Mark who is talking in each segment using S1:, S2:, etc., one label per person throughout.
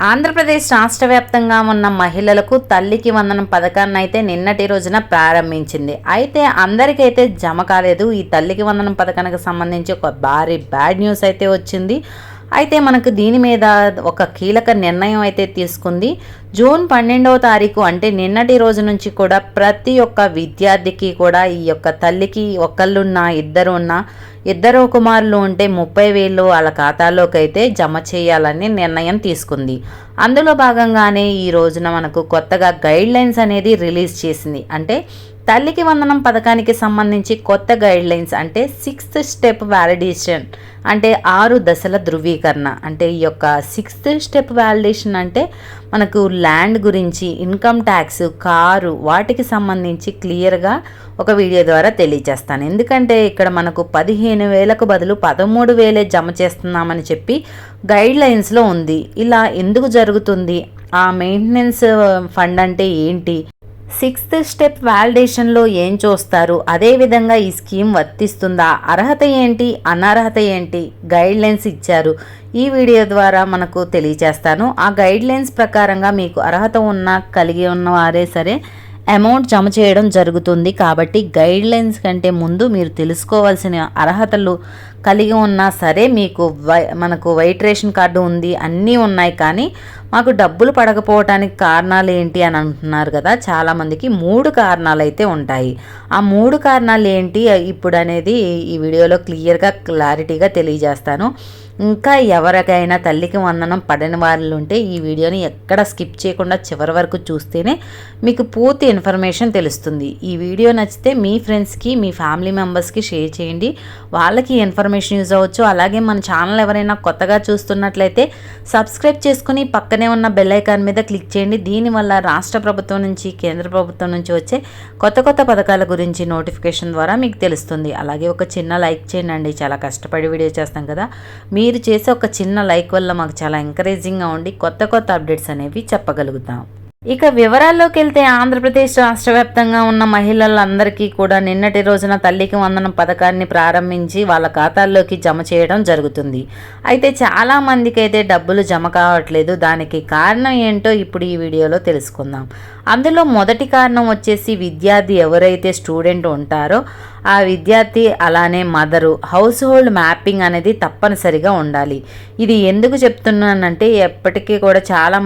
S1: ఆంధ్రప్రదేశ్ రాష్ట్ర వ్యాప్తంగా ఉన్న మహిళలకు తల్లికి వందనం పథకాన్ని అయితే నిన్నటి రోజున ప్రారంభించింది. అయితే అందరికైతే జమ కాలేదు. ఈ తల్లికి వందనం పథకానికి సంబంధించి ఒక భారీ బ్యాడ్ న్యూస్ అయితే వచ్చింది. అయితే మనకు దీని మీద ఒక కీలక నిర్ణయం అయితే తీసుకుంది. జూన్ 12వ తారీఖు అంటే నిన్నటి రోజు నుంచి కూడా ప్రతి ఒక్క విద్యార్థికి కూడా ఈ యొక్క తల్లికి ఒకళ్ళున్నా ఇద్దరు కుమారులు ఉంటే 30,000 వాళ్ళ ఖాతాలోకి అయితే జమ చేయాలని నిర్ణయం తీసుకుంది. అందులో భాగంగానే ఈ రోజున మనకు కొత్తగా గైడ్ లైన్స్ అనేది రిలీజ్ చేసింది. అంటే తల్లికి వందనం పథకానికి సంబంధించి కొత్త గైడ్ లైన్స్ అంటే 6th స్టెప్ వ్యాలిడేషన్ అంటే 6 దశల ధృవీకరణ. అంటే ఈ యొక్క 6th స్టెప్ వ్యాలిడేషన్ అంటే మనకు ల్యాండ్ గురించి, ఇన్కమ్ ట్యాక్స్, కారు వాటికి సంబంధించి క్లియర్గా ఒక వీడియో ద్వారా తెలియజేస్తాను. ఎందుకంటే ఇక్కడ మనకు 15,000కు బదులు 13,000 జమ చేస్తున్నామని చెప్పి గైడ్ లైన్స్లో ఉంది. ఇలా ఎందుకు జరుగుతుంది? ఆ మెయింటెనెన్స్ ఫండ్ అంటే ఏంటి? 6th స్టెప్ వ్యాలిడేషన్లో ఏం చూస్తారు? అదేవిధంగా ఈ స్కీమ్ వర్తిస్తుందా? అర్హత ఏంటి, అనర్హత ఏంటి? గైడ్ లైన్స్ ఇచ్చారు. ఈ వీడియో ద్వారా మనకు తెలియజేస్తాను. ఆ గైడ్ లైన్స్ ప్రకారంగా మీకు అర్హత కలిగి ఉన్న వారే సరే అమౌంట్ జమ చేయడం జరుగుతుంది. కాబట్టి గైడ్ లైన్స్ కంటే ముందు మీరు తెలుసుకోవాల్సిన అర్హతలు కలిగి ఉన్నా సరే మీకు మనకు వైట్ రేషన్ కార్డు ఉంది, అన్నీ ఉన్నాయి, కానీ మాకు డబ్బులు పడకపోవటానికి కారణాలు ఏంటి అని అంటున్నారు కదా. చాలామందికి 3 కారణాలు అయితే ఉంటాయి. ఆ 3 కారణాలు ఏంటి ఇప్పుడు అనేది ఈ వీడియోలో క్లారిటీగా తెలియజేస్తాను. ఇంకా ఎవరికైనా తల్లికి వందనం పడని వాళ్ళు ఉంటే ఈ వీడియోని ఎక్కడ స్కిప్ చేయకుండా చివరి వరకు చూస్తేనే మీకు పూర్తి ఇన్ఫర్మేషన్ తెలుస్తుంది. ఈ వీడియో నచ్చితే మీ ఫ్రెండ్స్కి, మీ ఫ్యామిలీ మెంబర్స్కి షేర్ చేయండి. వాళ్ళకి ఇన్ఫర్మేషన్ యూజ్ అవ్వచ్చు. అలాగే మన ఛానల్ ఎవరైనా కొత్తగా చూస్తున్నట్లయితే సబ్స్క్రైబ్ చేసుకుని పక్కనే ఉన్న బెల్ ఐకాన్ మీద క్లిక్ చేయండి. దీనివల్ల రాష్ట్ర ప్రభుత్వం నుంచి, కేంద్ర ప్రభుత్వం నుంచి వచ్చే కొత్త పథకాల గురించి నోటిఫికేషన్ ద్వారా మీకు తెలుస్తుంది. అలాగే ఒక చిన్న లైక్ చేయండి. చాలా కష్టపడి వీడియో చేస్తాం కదా. మీరు చేసే ఒక చిన్న లైక్ వల్ల మాకు చాలా ఎంకరేజింగ్గా ఉండి కొత్త అప్డేట్స్ అనేవి చెప్పగలుగుతాం. ఇక వివరాల్లోకి వెళ్తే ఆంధ్రప్రదేశ్ రాష్ట్ర వ్యాప్తంగా ఉన్న మహిళలందరికీ కూడా నిన్నటి రోజున తల్లికి వందనం పథకాన్ని ప్రారంభించి వాళ్ళ ఖాతాల్లోకి జమ చేయడం జరుగుతుంది. అయితే చాలామందికి అయితే డబ్బులు జమ కావట్లేదు. దానికి కారణం ఏంటో ఇప్పుడు ఈ వీడియోలో తెలుసుకుందాం. అందులో మొదటి కారణం వచ్చేసి విద్యార్థి ఎవరైతే స్టూడెంట్ ఉంటారో ఆ విద్యార్థి అలానే మదరు హౌస్ హోల్డ్ మ్యాపింగ్ అనేది తప్పనిసరిగా ఉండాలి. ఇది ఎందుకు చెప్తున్నానంటే ఎప్పటికీ కూడా చాలా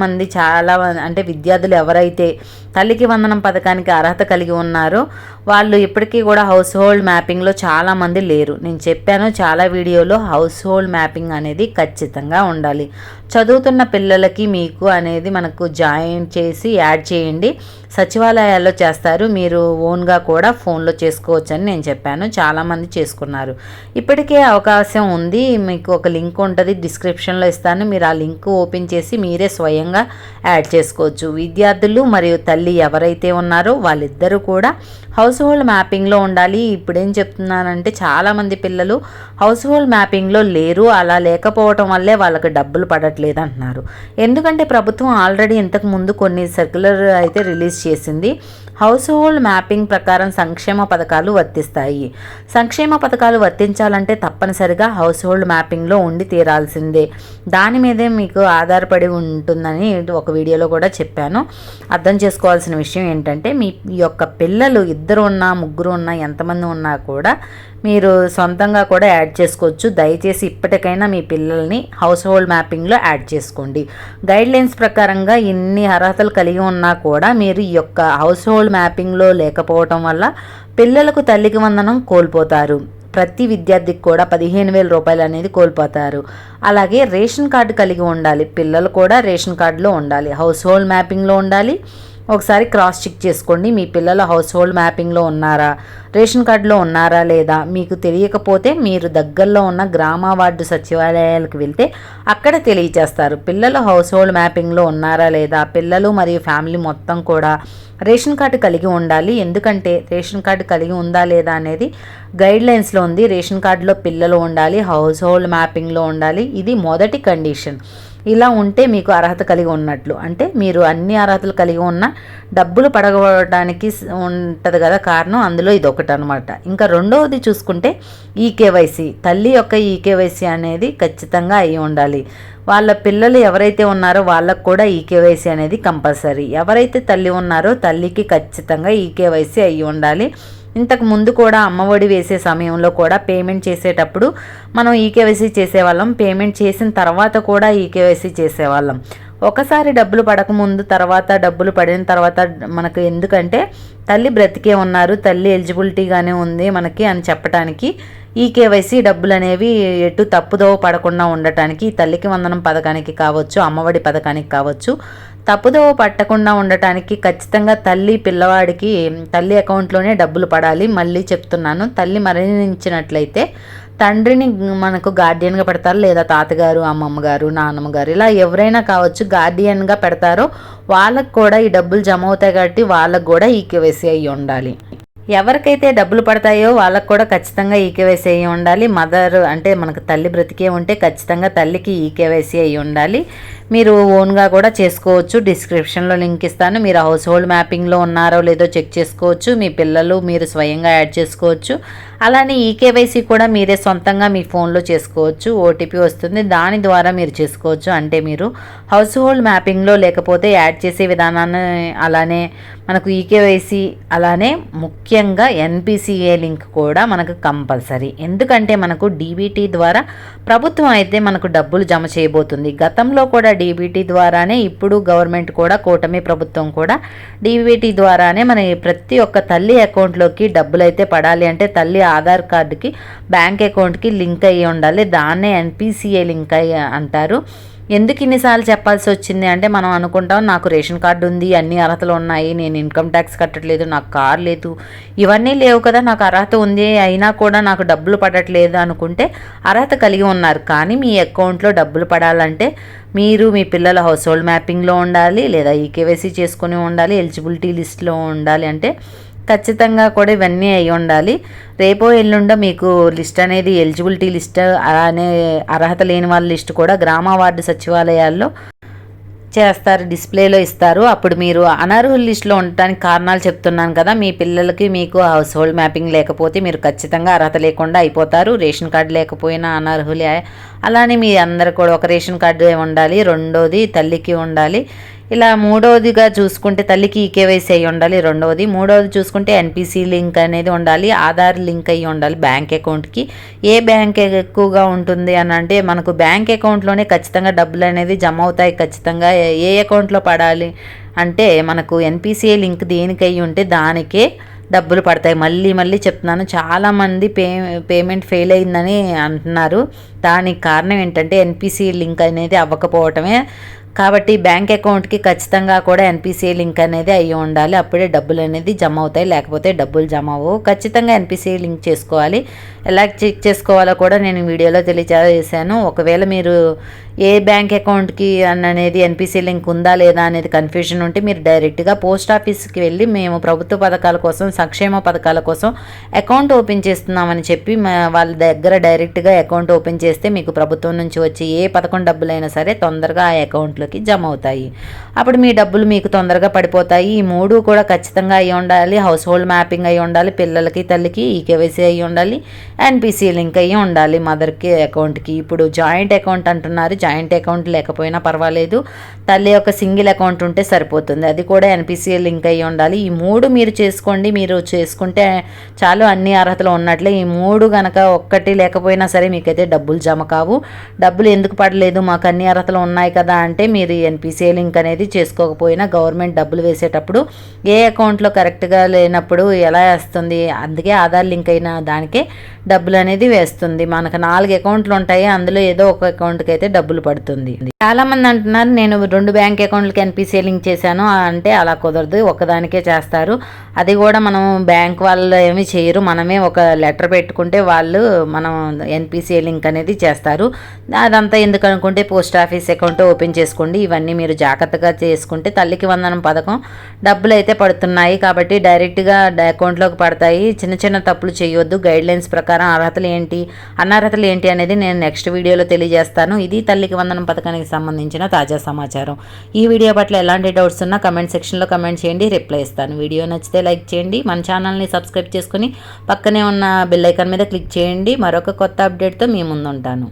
S1: అంటే విద్యార్థులు ఎవరైతే తల్లికి వందనం పథకానికి అర్హత కలిగి ఉన్నారో వాళ్ళు ఇప్పటికీ కూడా హౌస్ హోల్డ్ మ్యాపింగ్లో చాలామంది లేరు. నేను చెప్పాను చాలా వీడియోలో హౌస్ హోల్డ్ మ్యాపింగ్ అనేది ఖచ్చితంగా ఉండాలి. చదువుతున్న పిల్లలకి మీకు అనేది మనకు జాయిన్ చేసి యాడ్ చేయండి. సచివాలయాల్లో చేస్తారు. మీరు ఓన్గా కూడా ఫోన్లో చేసుకోవచ్చని నేను చెప్పాను. చాలామంది చేసుకున్నారు. ఇప్పటికే అవకాశం ఉంది. మీకు ఒక లింక్ ఉంటుంది, డిస్క్రిప్షన్లో ఇస్తాను. మీరు ఆ లింక్ ఓపెన్ చేసి మీరే స్వయంగా యాడ్ చేసుకోవచ్చు. విద్యార్థులు మరియు తల్లి ఎవరైతే ఉన్నారో వాళ్ళిద్దరూ కూడా హౌస్ హోల్డ్ మ్యాపింగ్లో ఉండాలి. ఇప్పుడు ఏం చెప్తున్నానంటే చాలామంది పిల్లలు హౌస్ హోల్డ్ మ్యాపింగ్లో లేరు. అలా లేకపోవటం వల్లే వాళ్ళకి డబ్బులు పడట్లేదు అంటున్నారు. ఎందుకంటే ప్రభుత్వం ఆల్రెడీ ఇంతకుముందు కొన్ని సర్క్యులర్ అయితే రిలీజ్ చేసింది. హౌస్ హోల్డ్ మ్యాపింగ్ ప్రకారం సంక్షేమ పథకాలు వర్తిస్తాయి. సంక్షేమ పథకాలు వర్తించాలంటే తప్పనిసరిగా హౌస్ హోల్డ్ మ్యాపింగ్లో ఉండి తీరాల్సిందే. దాని మీదే మీకు ఆధారపడి ఉంటుందని ఒక వీడియోలో కూడా చెప్పాను. అర్థం చేసుకోవాల్సిన విషయం ఏంటంటే మీ యొక్క పిల్లలు 2 ఉన్నా, 3 ఉన్నా, ఎంతమంది ఉన్నా కూడా మీరు సొంతంగా కూడా యాడ్ చేసుకోవచ్చు. దయచేసి ఇప్పటికైనా మీ పిల్లల్ని హౌస్ హోల్డ్ మ్యాపింగ్లో యాడ్ చేసుకోండి. గైడ్ లైన్స్ ప్రకారంగా ఇన్ని అర్హతలు కలిగి ఉన్నా కూడా మీరు ఈ యొక్క హౌస్ హోల్డ్ మ్యాపింగ్లో లేకపోవటం వల్ల పిల్లలకు తల్లికి వందనం కోల్పోతారు. ప్రతి విద్యార్థికి కూడా 15,000 రూపాయలు అనేది కోల్పోతారు. అలాగే రేషన్ కార్డు కలిగి ఉండాలి. పిల్లలు కూడా రేషన్ కార్డులో ఉండాలి, హౌస్ హోల్డ్ మ్యాపింగ్లో ఉండాలి. ఒకసారి క్రాస్ చెక్ చేసుకోండి. మీ పిల్లలు హౌస్ హోల్డ్ మ్యాపింగ్లో ఉన్నారా, రేషన్ కార్డులో ఉన్నారా లేదా? మీకు తెలియకపోతే మీరు దగ్గరలో ఉన్న గ్రామ వార్డు సచివాలయాలకు వెళ్తే అక్కడ తెలియజేస్తారు. పిల్లలు హౌస్ హోల్డ్ మ్యాపింగ్లో ఉన్నారా లేదా? పిల్లలు మరియు ఫ్యామిలీ మొత్తం కూడా రేషన్ కార్డు కలిగి ఉండాలి. ఎందుకంటే రేషన్ కార్డు కలిగి ఉందా లేదా అనేది గైడ్ లైన్స్లో ఉంది. రేషన్ కార్డులో పిల్లలు ఉండాలి, హౌస్ హోల్డ్ మ్యాపింగ్లో ఉండాలి. ఇది మొదటి కండిషన్. ఇలా ఉంటే మీకు అర్హత కలిగి ఉన్నట్లు. అంటే మీరు అన్ని అర్హతలు కలిగి ఉన్న డబ్బులు పడగొట్టడానికి ఉంటుంది కదా కారణం, అందులో ఇది ఒకటి అనమాట. ఇంకా రెండవది చూసుకుంటే ఈకేవైసీ. తల్లి యొక్క ఈకేవైసీ అనేది ఖచ్చితంగా అయి ఉండాలి. వాళ్ళ పిల్లలు ఎవరైతే ఉన్నారో వాళ్ళకు కూడా ఈకేవైసీ అనేది కంపల్సరీ. ఎవరైతే తల్లి ఉన్నారో తల్లికి ఖచ్చితంగా ఈకేవైసీ అయి ఉండాలి. ఇంతకు ముందు కూడా అమ్మఒడి వేసే సమయంలో కూడా పేమెంట్ చేసేటప్పుడు మనం ఈకేవైసీ చేసేవాళ్ళం, పేమెంట్ చేసిన తర్వాత కూడా ఈకేవైసీ చేసేవాళ్ళం. ఒకసారి డబ్బులు పడకముందు తర్వాత డబ్బులు పడిన తర్వాత మనకు ఎందుకంటే తల్లి బ్రతికే ఉన్నారు, తల్లి ఎలిజిబిలిటీగానే ఉంది మనకి అని చెప్పడానికి ఈకేవైసీ డబ్బులు అనేవి ఎటు తప్పుదోవ పడకుండా ఉండటానికి తల్లికి వందనం పథకానికి కావచ్చు, అమ్మఒడి పథకానికి కావచ్చు, తప్పుదోవ పట్టకుండా ఉండటానికి ఖచ్చితంగా తల్లి పిల్లవాడికి తల్లి అకౌంట్లోనే డబ్బులు పడాలి. మళ్ళీ చెప్తున్నాను, తల్లి మరణించినట్లయితే తండ్రిని మనకు గార్డియన్గా పెడతారు, లేదా తాతగారు, అమ్మమ్మ గారు, నాన్నమ్మ గారు ఇలా ఎవరైనా కావచ్చు గార్డియన్గా పెడతారో వాళ్ళకు కూడా ఈ డబ్బులు జమ అవుతాయి కాబట్టి వాళ్ళకు కూడా ఈకేవైసీ అయ్యి ఉండాలి. ఎవరికైతే డబ్బులు పడతాయో వాళ్ళకు కూడా ఖచ్చితంగా ఈకేవైసీ అయ్యి ఉండాలి. మదర్ అంటే మనకు తల్లి బ్రతికే ఉంటే ఖచ్చితంగా తల్లికి ఈకేవైసీ అయ్యి ఉండాలి. మీరు ఓన్గా కూడా చేసుకోవచ్చు, డిస్క్రిప్షన్లో లింక్ ఇస్తాను. మీరు హౌస్ హోల్డ్ మ్యాపింగ్లో ఉన్నారో లేదో చెక్ చేసుకోవచ్చు. మీ పిల్లలు మీరు స్వయంగా యాడ్ చేసుకోవచ్చు. అలానే ఈకేవైసీ కూడా మీరే సొంతంగా మీ ఫోన్లో చేసుకోవచ్చు. ఓటీపీ వస్తుంది, దాని ద్వారా మీరు చేసుకోవచ్చు. అంటే మీరు హౌస్ హోల్డ్ మ్యాపింగ్లో లేకపోతే యాడ్ చేసే విధానాన్ని, అలానే మనకు ఈకేవైసీ, అలానే ముఖ్యంగా ఎన్పిసిఏ లింక్ కూడా మనకు కంపల్సరీ. ఎందుకంటే మనకు డీబీటీ ద్వారా ప్రభుత్వం అయితే మనకు డబ్బులు జమ చేయబోతుంది. గతంలో కూడా డీబీటీ ద్వారానే, ఇప్పుడు గవర్నమెంట్ కూడా కూటమి ప్రభుత్వం కూడా డీబీటీ ద్వారానే మన ప్రతి ఒక్క తల్లి అకౌంట్లోకి డబ్బులు అయితే పడాలి. అంటే తల్లి ఆధార్ కార్డుకి బ్యాంక్ అకౌంట్కి లింక్ అయ్యి ఉండాలి. దాన్నే ఎన్పిసిఏ లింక్ అయ్యి అంటారు. ఎందుకు ఇన్నిసార్లు చెప్పాల్సి వచ్చింది అంటే మనం అనుకుంటాం నాకు రేషన్ కార్డు ఉంది, అన్ని అర్హతలు ఉన్నాయి, నేను ఇన్కమ్ ట్యాక్స్ కట్టట్లేదు, నాకు కార్ లేదు, ఇవన్నీ లేవు కదా, నాకు అర్హత ఉంది అయినా కూడా నాకు డబ్బులు పడట్లేదు అనుకుంటే అర్హత కలిగి ఉన్నారు. కానీ మీ అకౌంట్లో డబ్బులు పడాలంటే మీరు మీ పిల్లల హౌస్ హోల్డ్ మ్యాపింగ్లో ఉండాలి, లేదా ఈకేవైసీ చేసుకుని ఉండాలి, ఎలిజిబిలిటీ లిస్ట్లో ఉండాలి. అంటే ఖచ్చితంగా కూడా ఇవన్నీ అయి ఉండాలి. రేపో ఎల్లుండో మీకు లిస్ట్ అనేది ఎలిజిబిలిటీ లిస్ట్, అలానే అర్హత లేని వాళ్ళ లిస్ట్ కూడా గ్రామ వార్డు సచివాలయాల్లో చేస్తారు, డిస్ప్లేలో ఇస్తారు. అప్పుడు మీరు అనర్హుల లిస్టులో ఉండటానికి కారణాలు చెప్తున్నాను కదా, మీ పిల్లలకి మీకు హౌస్ హోల్డ్ మ్యాపింగ్ లేకపోతే మీరు ఖచ్చితంగా అర్హత లేకుండా అయిపోతారు. రేషన్ కార్డు లేకపోయినా అనర్హులే. అలానే మీ అందరు కూడా ఒక రేషన్ కార్డు ఉండాలి, రెండోది తల్లికి ఉండాలి. ఇలా మూడవదిగా చూసుకుంటే తల్లికి ఈకేవైసీ అయ్యి ఉండాలి రెండవది. మూడవది చూసుకుంటే ఎన్పిసి లింక్ అనేది ఉండాలి, ఆధార్ లింక్ అయ్యి ఉండాలి బ్యాంక్ అకౌంట్కి. ఏ బ్యాంక్ ఎక్కువగా ఉంటుంది అని అంటే మనకు బ్యాంక్ అకౌంట్లోనే ఖచ్చితంగా డబ్బులు అనేది జమ అవుతాయి. ఖచ్చితంగా ఏ అకౌంట్లో పడాలి అంటే మనకు ఎన్పిసిఏ లింక్ దేనికి అయ్యి ఉంటే దానికే డబ్బులు పడతాయి. మళ్ళీ చెప్తున్నాను, చాలామంది పేమెంట్ ఫెయిల్ అయిందని అంటున్నారు. దానికి కారణం ఏంటంటే ఎన్పిసిఏ లింక్ అనేది అవ్వకపోవటమే. కాబట్టి బ్యాంక్ అకౌంట్కి ఖచ్చితంగా కూడా ఎన్పిసిఐ లింక్ అనేది అయ్యి ఉండాలి. అప్పుడే డబ్బులు అనేది జమ అవుతాయి, లేకపోతే డబ్బులు జమ అవ్వవు. ఖచ్చితంగా ఎన్పిసిఐ లింక్ చేసుకోవాలి. ఎలా చెక్ చేసుకోవాలో కూడా నేను వీడియోలో తెలియజేశాను. ఒకవేళ మీరు ఏ బ్యాంక్ అకౌంట్కి అనేది ఎన్పిసిఐ లింక్ ఉందా లేదా అనేది కన్ఫ్యూజన్ ఉంటే మీరు డైరెక్ట్గా పోస్ట్ ఆఫీస్కి వెళ్ళి మేము ప్రభుత్వ పథకాల కోసం, సంక్షేమ పథకాల కోసం అకౌంట్ ఓపెన్ చేస్తున్నామని చెప్పి వాళ్ళ దగ్గర డైరెక్ట్గా అకౌంట్ ఓపెన్ చేస్తే మీకు ప్రభుత్వం నుంచి వచ్చి ఏ పథకం డబ్బులైనా సరే తొందరగా ఆ అకౌంట్లోకి జమ అవుతాయి. అప్పుడు మీ డబ్బులు మీకు తొందరగా పడిపోతాయి. ఈ మూడు కూడా ఖచ్చితంగా అయి ఉండాలి. హౌస్ హోల్డ్ మ్యాపింగ్ అయి ఉండాలి, పిల్లలకి తల్లికి ఈకేవైసీ అయి ఉండాలి, ఎన్పిసి లింక్ అయ్యి ఉండాలి మదర్కి అకౌంట్కి. ఇప్పుడు జాయింట్ అకౌంట్ అంటున్నారు, జాయింట్ అకౌంట్ లేకపోయినా పర్వాలేదు, తల్లి యొక్క సింగిల్ అకౌంట్ ఉంటే సరిపోతుంది, అది కూడా ఎన్పిసి లింక్ అయ్యి ఉండాలి. ఈ మూడు మీరు చేసుకోండి. మీరు చేసుకుంటే చాలు, అన్ని అర్హతలు ఉన్నట్లే. ఈ మూడు గనక ఒక్కటి లేకపోయినా సరే మీకైతే డబ్బులు జమ కావు. డబ్బులు ఎందుకు పడలేదు, మాకు అన్ని అర్హతలు ఉన్నాయి కదా అంటే మీరు ఎన్పిసి లింక్ అనేది చేసుకోకపోయినా గవర్నమెంట్ డబ్బులు వేసేటప్పుడు ఏ అకౌంట్లో కరెక్ట్గా లేనప్పుడు ఎలా వేస్తుంది, అందుకే ఆధార్ లింక్ అయిన దానికే డబ్బులు అనేది వేస్తుంది. మనకు 4 అకౌంట్లు ఉంటాయి, అందులో ఏదో ఒక అకౌంట్కి అయితే డబ్బులు పడుతుంది. చాలామంది అంటున్నారు నేను 2 బ్యాంక్ అకౌంట్లకి ఎన్పిసిఐ లింక్ చేశాను అంటే అలా కుదరదు, ఒకదానికే చేస్తారు. అది కూడా మనం బ్యాంక్ వాళ్ళు ఏమీ చేయరు, మనమే ఒక లెటర్ పెట్టుకుంటే వాళ్ళు మనం ఎన్పిసిఐ లింక్ అనేది చేస్తారు. అదంతా ఎందుకు అనుకుంటే పోస్ట్ ఆఫీస్ అకౌంట్ ఓపెన్ చేసుకోండి, చేసుకోండి. ఇవన్నీ మీరు జాగ్రత్తగా చేసుకుంటే తల్లికి వందనం పథకం డబ్బులు అయితే పడుతున్నాయి కాబట్టి డైరెక్ట్గా అకౌంట్లోకి పడతాయి. చిన్న చిన్న తప్పులు చేయొద్దు. గైడ్లైన్స్ ప్రకారం అర్హతలు ఏంటి అనర్హతలు ఏంటి అనేది నేను నెక్స్ట్ వీడియోలో తెలియజేస్తాను. ఇది తల్లికి వందనం పథకానికి సంబంధించిన తాజా సమాచారం. ఈ వీడియో పట్ల ఎలాంటి డౌట్స్ ఉన్నా కమెంట్ సెక్షన్లో కమెంట్ చేయండి, రిప్లై ఇస్తాను. వీడియో నచ్చితే లైక్ చేయండి, మన ఛానల్ని సబ్స్క్రైబ్ చేసుకుని పక్కనే ఉన్న బెల్ ఐకాన్ మీద క్లిక్ చేయండి. మరొక కొత్త అప్డేట్తో మీ ముందు ఉంటాను.